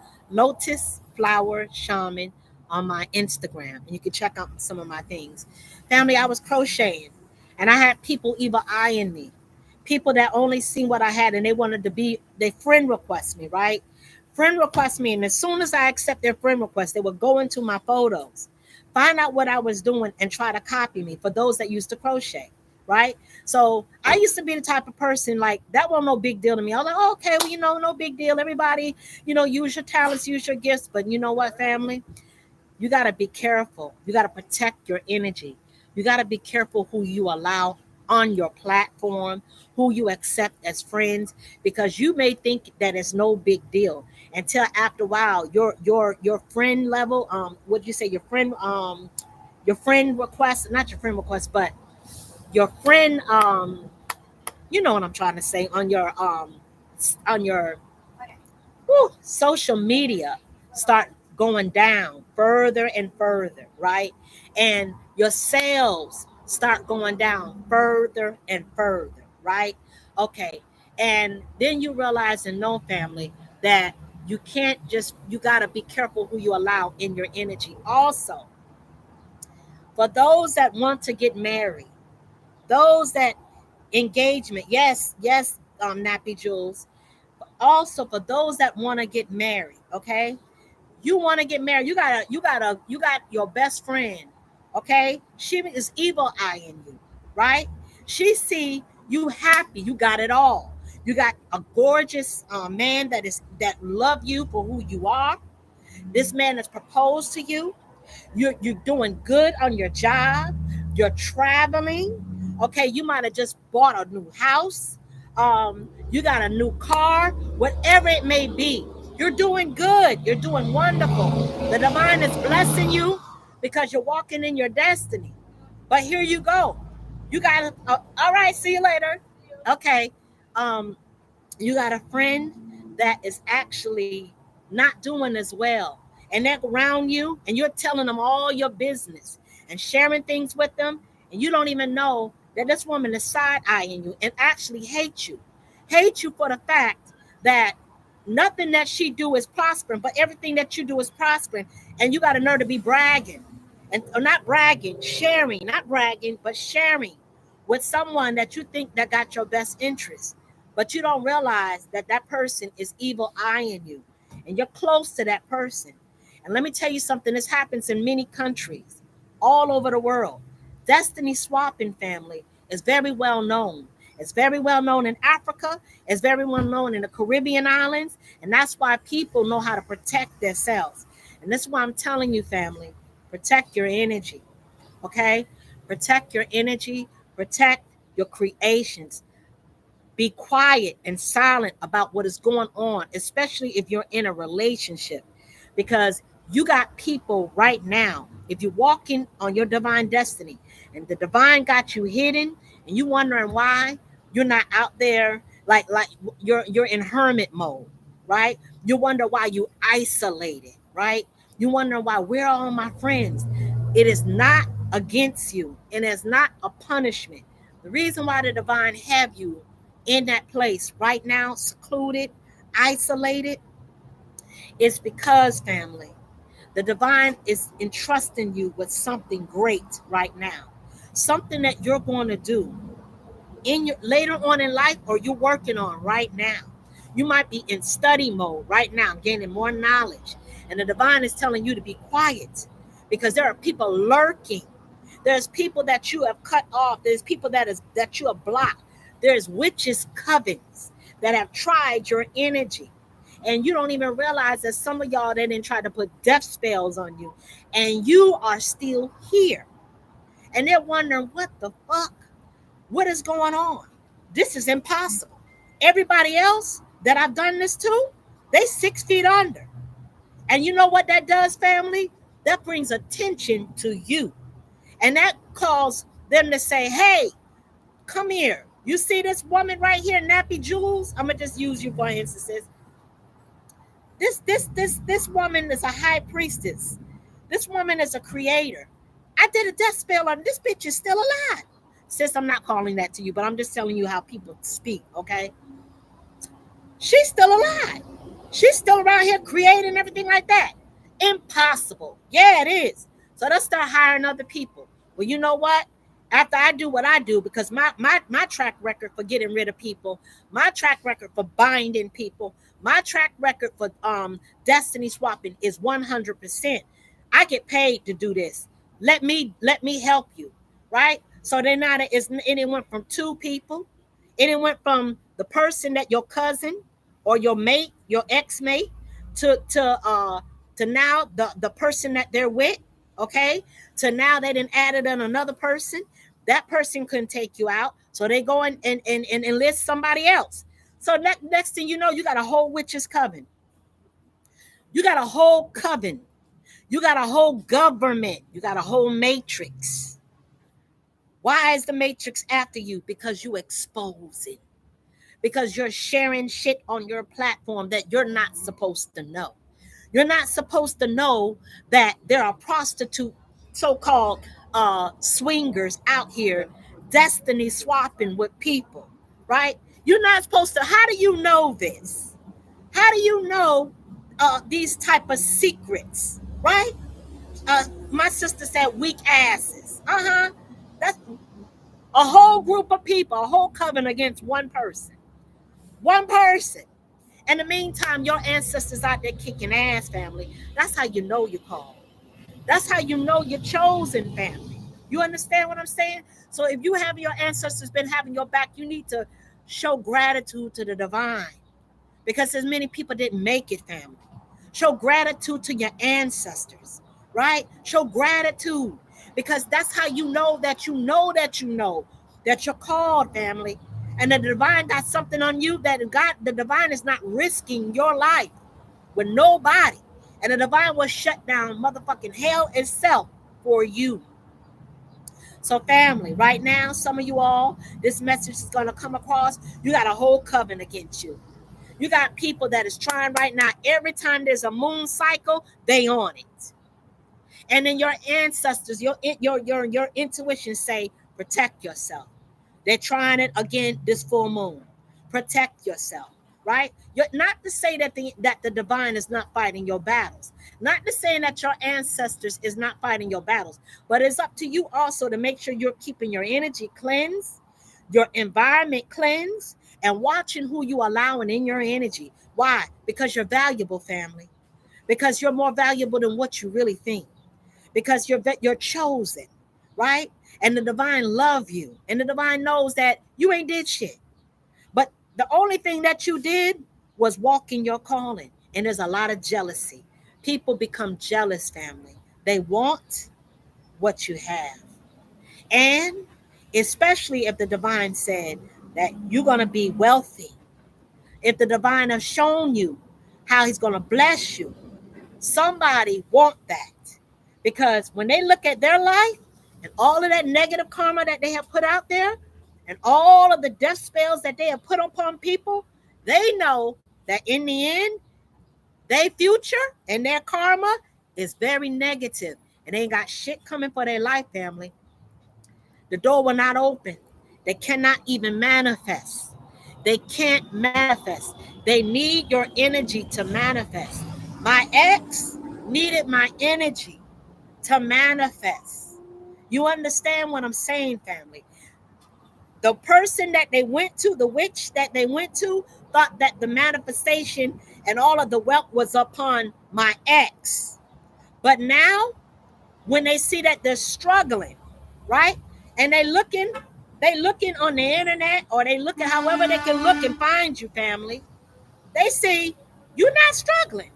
on my Instagram, and you can check out some of my things. Family, I was crocheting, and I had people either eyeing me, people that only seen what I had, and they wanted to be. They friend request me, right? Friend request me, and as soon as I accept their friend request, they would go into my photos, find out what I was doing, and try to copy me. For those that used to crochet, right? So I used to be the type of person like that wasn't no big deal to me. I was like, oh, okay, well, no big deal. Everybody, use your talents, use your gifts. But you know what, family? You got to be careful. You got to protect your energy. You got to be careful who you allow on your platform, who you accept as friends, because you may think that it's no big deal until after a while your friend level, what do you say, your friend request, not your friend request, but your friend, you know what I'm trying to say, on your social media start going down further and further, right? And your sales start going down further and further, right? Okay. And then you realize in no family that you got to be careful who you allow in your energy. Also, for those that want to get married, those that engagement, yes, Nappy Jules. Also, for those that want to get married, okay, you want to get married, you got your best friend, okay, she is evil eyeing you, right? She see you happy, you got it all, you got a gorgeous man that love you for who you are. This man has proposed to you. You're doing good on your job. You're traveling. Okay, you might have just bought a new house. You got a new car. Whatever it may be, you're doing good. You're doing wonderful. The divine is blessing you because you're walking in your destiny. But here you go. You got all right. See you later. Okay. Um, you got a friend that is actually not doing as well, and they're around you and you're telling them all your business and sharing things with them, and you don't even know that this woman is side eyeing you and actually hate you for the fact that nothing that she do is prospering, but everything that you do is prospering, and you got a nerve to be bragging, and or not bragging, sharing, not bragging, but sharing with someone that you think that got your best interest, but you don't realize that that person is evil eyeing you, and you're close to that person. And let me tell you something, this happens in many countries all over the world. Destiny swapping, family, is very well known. It's very well known in Africa. It's very well known in the Caribbean islands. And that's why people know how to protect themselves. And this is why I'm telling you, family, protect your energy. Okay? Protect your energy, protect your creations. Be quiet and silent about what is going on, especially if you're in a relationship. because you got people right now. If you're walking on your divine destiny and the divine got you hidden and you wondering why you're not out there, like you're in hermit mode, right? You wonder why you isolated, right? You wonder why, where are all my friends? It is not against you, and it's not a punishment. The reason why the divine have you in that place right now, secluded, isolated, is because, family, the divine is entrusting you with something great right now, something that you're going to do in your later on in life, or you're working on right now. You might be in study mode right now, gaining more knowledge, and the divine is telling you to be quiet because there are people lurking. There's people that you have cut off. There's people that you have blocked. There's witches covens that have tried your energy, and you don't even realize that some of y'all, they didn't try to put death spells on you, and you are still here, and they're wondering what the fuck, what is going on? This is impossible. Everybody else that I've done this to, they 6 feet under. And you know what that does, family? That brings attention to you. And that calls them to say, hey, come here. You see this woman right here, Nappy Jules? I'm going to just use you for instance. This woman is a high priestess. This woman is a creator. I did a death spell on this bitch is still alive. Sis, I'm not calling that to you, but I'm just telling you how people speak, okay? She's still alive. She's still around here creating everything like that. Impossible. Yeah, it is. So let's start hiring other people. Well, you know what? After I do what I do, because my track record for getting rid of people, my track record for binding people, my track record for destiny swapping is 100%. I get paid to do this. Let me help you, right? So then now it went from 2 people. It went from the person that your cousin or your mate, your ex-mate, to now the person that they're with, okay? To now they didn't added on another person. That person couldn't take you out, so they go and enlist somebody else. So next thing you know, you got a whole witches coven. You got a whole coven. You got a whole government. You got a whole matrix. Why is the matrix after you? Because you expose it. Because you're sharing shit on your platform that you're not supposed to know. You're not supposed to know that there are prostitute, so-called swingers out here, destiny swapping with people, right? You're not supposed to. How do you know this? How do you know these type of secrets, right? My sister said weak asses. That's a whole group of people, a whole coven against one person. One person. In the meantime, your ancestors out there kicking ass, family. That's how you know you're called. That's how you know you're chosen, family. You understand what I'm saying? So if you have your ancestors been having your back, you need to show gratitude to the divine, because as many people didn't make it, family. Show gratitude to your ancestors, right? Show gratitude, because that's how you know that you know that you know that you're called, family. And the divine got something on you that the divine is not risking your life with nobody. And the divine will shut down motherfucking hell itself for you. So family, right now, some of you all, this message is going to come across. You got a whole coven against you. You got people that is trying right now. Every time there's a moon cycle, they on it. And then your ancestors, your intuition say, protect yourself. They're trying it again this full moon. Protect yourself, right? You're not to say that the divine is not fighting your battles. Not to say that your ancestors is not fighting your battles. But it's up to you also to make sure you're keeping your energy cleansed, your environment cleansed, and watching who you allowing in your energy. Why? Because you're valuable, family. Because you're more valuable than what you really think. Because you're chosen, right? And the divine love you. And the divine knows that you ain't did shit. But the only thing that you did was walk in your calling. And there's a lot of jealousy. People become jealous, family. They want what you have. And especially if the divine said that you're going to be wealthy. If the divine has shown you how he's going to bless you, Somebody want that, because when they look at their life and all of that negative karma that they have put out there and all of the death spells that they have put upon people, they know that in the end, their future and their karma is very negative, and they ain't got shit coming for their life, family. The door will not open. They cannot even manifest. They can't manifest. They need your energy to manifest. My ex needed my energy to manifest. You understand what I'm saying, family? The person that they went to, the witch that they went to, thought that the manifestation and all of the wealth was upon my ex. But now, when they see that they're struggling, right? And they looking on the internet, or they looking however they can look and find you, family. They see you're not struggling.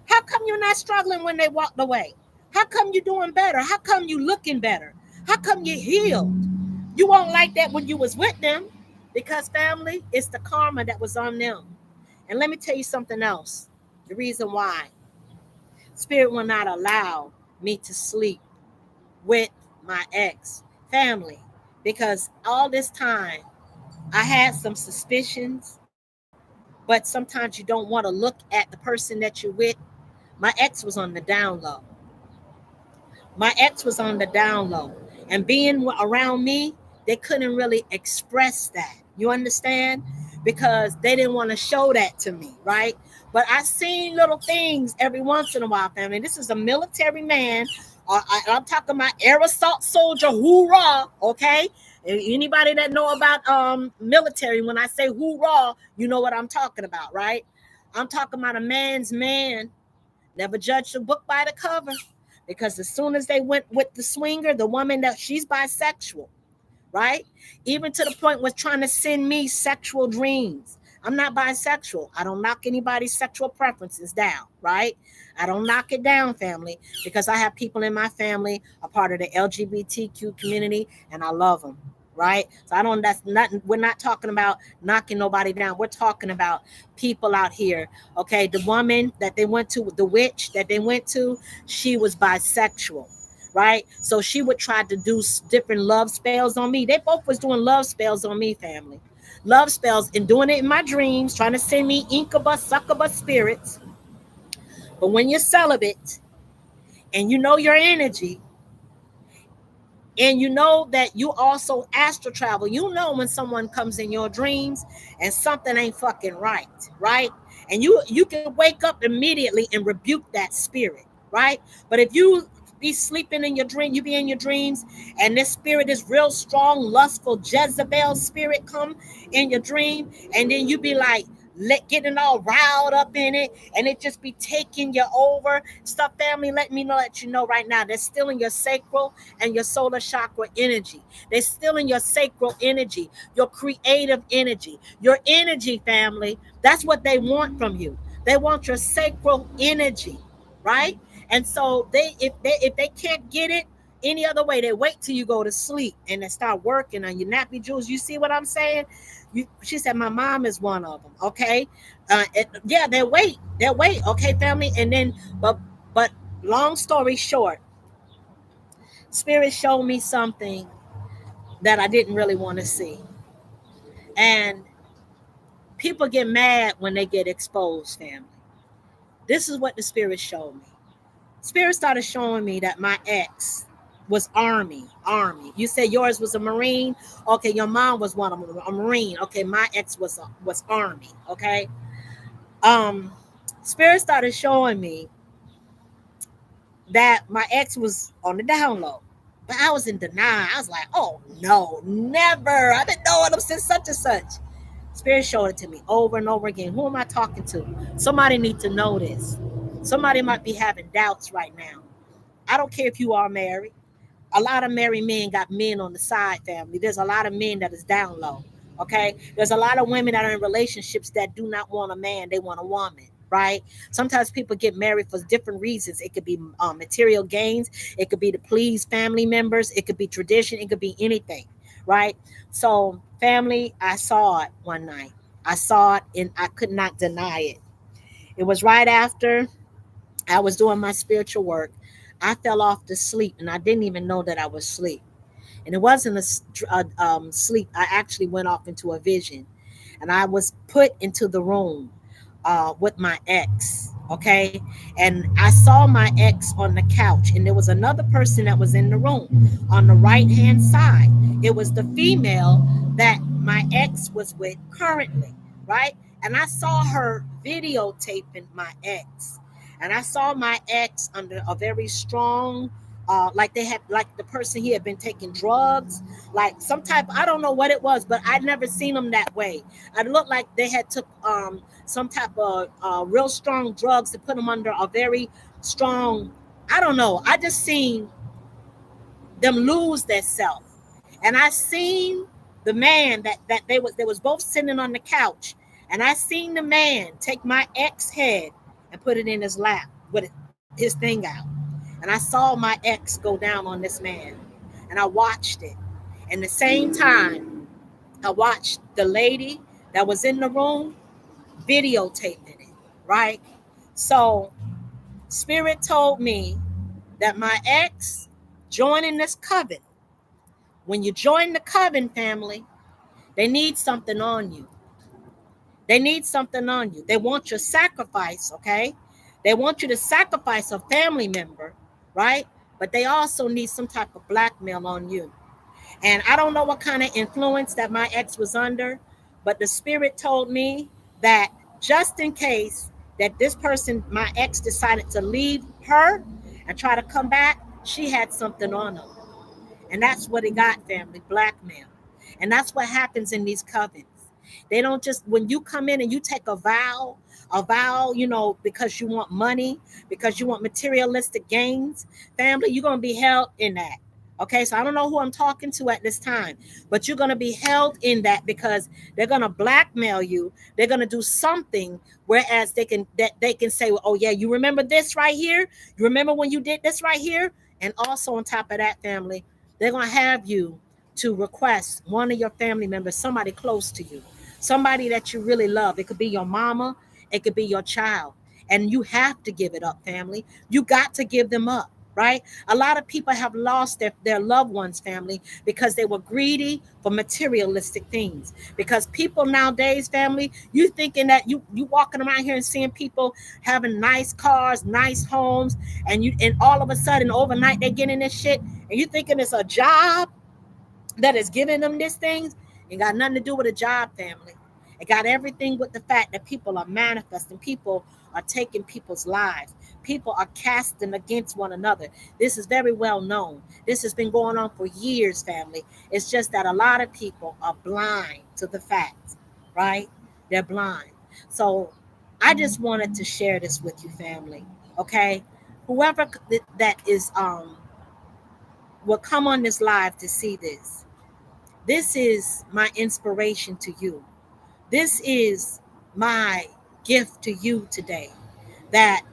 How come you're not struggling when they walked away? How come you're doing better? How come you looking better? How come you healed? You won't like that when you was with them, because family, it's the karma that was on them. And let me tell you something else. The reason why Spirit will not allow me to sleep with my ex family, because all this time I had some suspicions, but sometimes you don't want to look at the person that you're with. My ex was on the down low. My ex was on the down low. And being around me, they couldn't really express that. You understand? Because they didn't want to show that to me, right? But I seen little things every once in a while, family. This is a military man. I'm talking about air assault soldier, hoorah, okay? Anybody that know about military, when I say hoorah, you know what I'm talking about, right? I'm talking about a man's man. Never judge a book by the cover, because as soon as they went with the swinger, the woman that she's bisexual, right? Even to the point was trying to send me sexual dreams. I'm not bisexual. I don't knock anybody's sexual preferences down, right? I don't knock it down, family, because I have people in my family a part of the LGBTQ community, and I love them, right? So I don't. That's not. We're not talking about knocking nobody down. We're talking about people out here. Okay, the woman that they went to, the witch that they went to, she was bisexual, right? So she would try to do different love spells on me. They both was doing love spells on me, family. Love spells, and doing it in my dreams, trying to send me incubus, succubus spirits. But when you're celibate and you know your energy, and you know that you also astral travel, you know when someone comes in your dreams and something ain't fucking right, right? And you can wake up immediately and rebuke that spirit, right? But if you be sleeping in your dream, you be in your dreams, and this spirit is real strong, lustful Jezebel spirit come in your dream, and then you be like, getting all riled up in it, and it just be taking you over. Stuff, family, let me know, let you know right now, they're stealing your sacral and your solar chakra energy. They're stealing your sacral energy, your creative energy, your energy, family. That's what they want from you. They want your sacral energy, right? And so if they can't get it any other way, they wait till you go to sleep and they start working on your nappy jewels. You see what I'm saying? She said my mom is one of them. Okay, yeah, they wait. Okay, family, and then but long story short, Spirit showed me something that I didn't really want to see, and people get mad when they get exposed, family. This is what the Spirit showed me. Spirit started showing me that my ex was Army. You said yours was a Marine. Okay, your mom was one of them, a Marine. Okay, my ex was Army. Okay. Um, Spirit started showing me that my ex was on the down low. But I was in denial. I was like, oh no, never. I've been knowing him since such and such. Spirit showed it to me over and over again. Who am I talking to? Somebody needs to know this. Somebody might be having doubts right now. I don't care if you are married. A lot of married men got men on the side, family. There's a lot of men that is down low. Okay. There's a lot of women that are in relationships that do not want a man, they want a woman. Right. Sometimes people get married for different reasons. It could be material gains. It could be to please family members. It could be tradition. It could be anything. Right. So, family, I saw it one night. I saw it and I could not deny it. It was right after I was doing my spiritual work. I fell off to sleep and I didn't even know that I was asleep. And it wasn't a sleep. I actually went off into a vision, and I was put into the room with my ex. Okay, and I saw my ex on the couch, and there was another person that was in the room on the right hand side. It was the female that my ex was with currently, right? And I saw her videotaping my ex, and I saw my ex under a very strong like they had, like the person, he had been taking drugs, like some type, I don't know what it was, but I'd never seen him that way. It looked like they had took some type of real strong drugs to put him under a very strong, I don't know, I just seen them lose their self. And I seen the man that they was both sitting on the couch, and I seen the man take my ex head and put it in his lap with his thing out. And I saw my ex go down on this man, and I watched it. And the same time, I watched the lady that was in the room videotaping it, right? So, Spirit told me that my ex joining this coven, when you join the coven family, they need something on you. They need something on you. They want your sacrifice, okay? They want you to sacrifice a family member, right? But they also need some type of blackmail on you. And I don't know what kind of influence that my ex was under, but the spirit told me that just in case that this person, my ex, decided to leave her and try to come back, she had something on her. And that's what it got, family, blackmail. And that's what happens in these covens. They don't just, when you come in and you take a vow, because you want money, because you want materialistic gains, family, you're going to be held in that. Okay, so I don't know who I'm talking to at this time, but you're going to be held in that because they're going to blackmail you. They're going to do something, whereas they can say, well, oh yeah, you remember this right here? You remember when you did this right here? And also on top of that, family, they're going to have you to request one of your family members, somebody close to you, somebody that you really love. It could be your mama, it could be your child. And you have to give it up, family. You got to give them up, right? A lot of people have lost their loved ones, family, because they were greedy for materialistic things. Because people nowadays, family, you thinking that you walking around here and seeing people having nice cars, nice homes, and all of a sudden overnight they get in this shit, and you thinking it's a job that is giving them these things. It got nothing to do with a job, family. It got everything with the fact that people are manifesting, people are taking people's lives, people are casting against one another. This is very well known. This has been going on for years, family. It's just that a lot of people are blind to the facts, right? They're blind. So I just wanted to share this with you, family. Okay, whoever that is will come on this live to see this. This is my inspiration to you. This is my gift to you today. That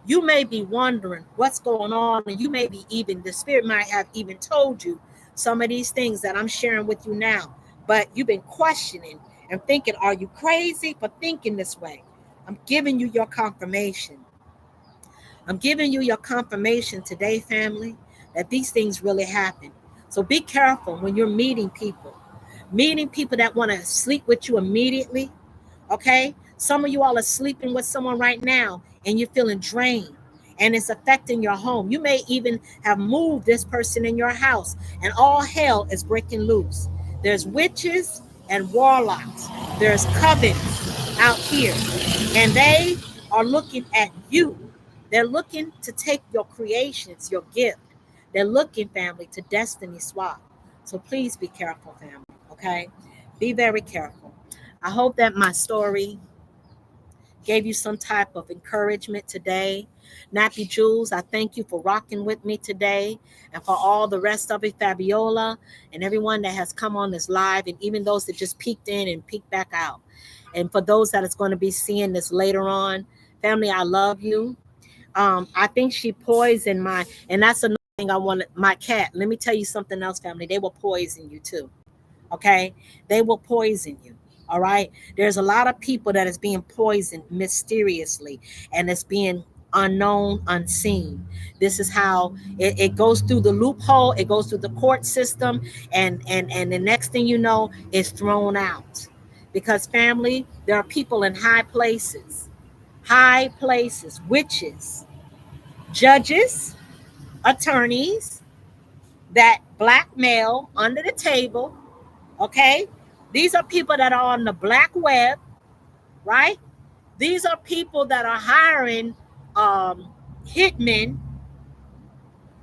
you may be wondering what's going on, and you may be even, the spirit might have even told you some of these things that I'm sharing with you now, but you've been questioning and thinking, are you crazy for thinking this way? I'm giving you your confirmation. I'm giving you your confirmation today, family, that these things really happen. So be careful when you're meeting people that want to sleep with you immediately. Okay, some of you all are sleeping with someone right now and you're feeling drained, and it's affecting your home. You may even have moved this person in your house, and all hell is breaking loose. There's witches and warlocks, there's covens out here, and they are looking at you. They're looking to take your creations, your gift. They're looking, family, to destiny swap. So please be careful, family. Okay, be very careful. I hope that my story gave you some type of encouragement today. Nappy Jules, I thank you for rocking with me today, and for all the rest of it, Fabiola, and everyone that has come on this live, and even those that just peeked in and peeked back out. And for those that is going to be seeing this later on, family, I love you. I think she poisoned and that's another thing I wanted, my cat. Let me tell you something else, family. They will poison you too. Okay, they will poison you. All right, there's a lot of people that is being poisoned mysteriously, and it's being unknown, unseen. This is how it goes through the loophole, it goes through the court system, and the next thing you know, it's thrown out. Because family, there are people in high places, witches, judges, attorneys that blackmail under the table. Okay, these are people that are on the black web, right? These are people that are hiring hitmen,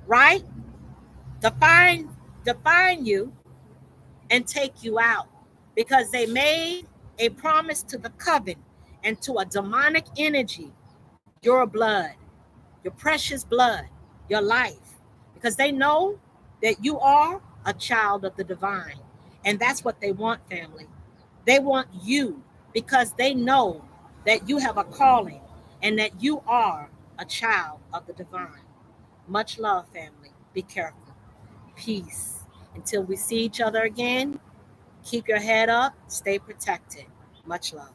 right? To find you and take you out because they made a promise to the coven and to a demonic energy, your blood, your precious blood, your life, because they know that you are a child of the divine. And that's what they want, family. They want you because they know that you have a calling and that you are a child of the divine. Much love, family. Be careful. Peace. Until we see each other again, keep your head up, stay protected. Much love.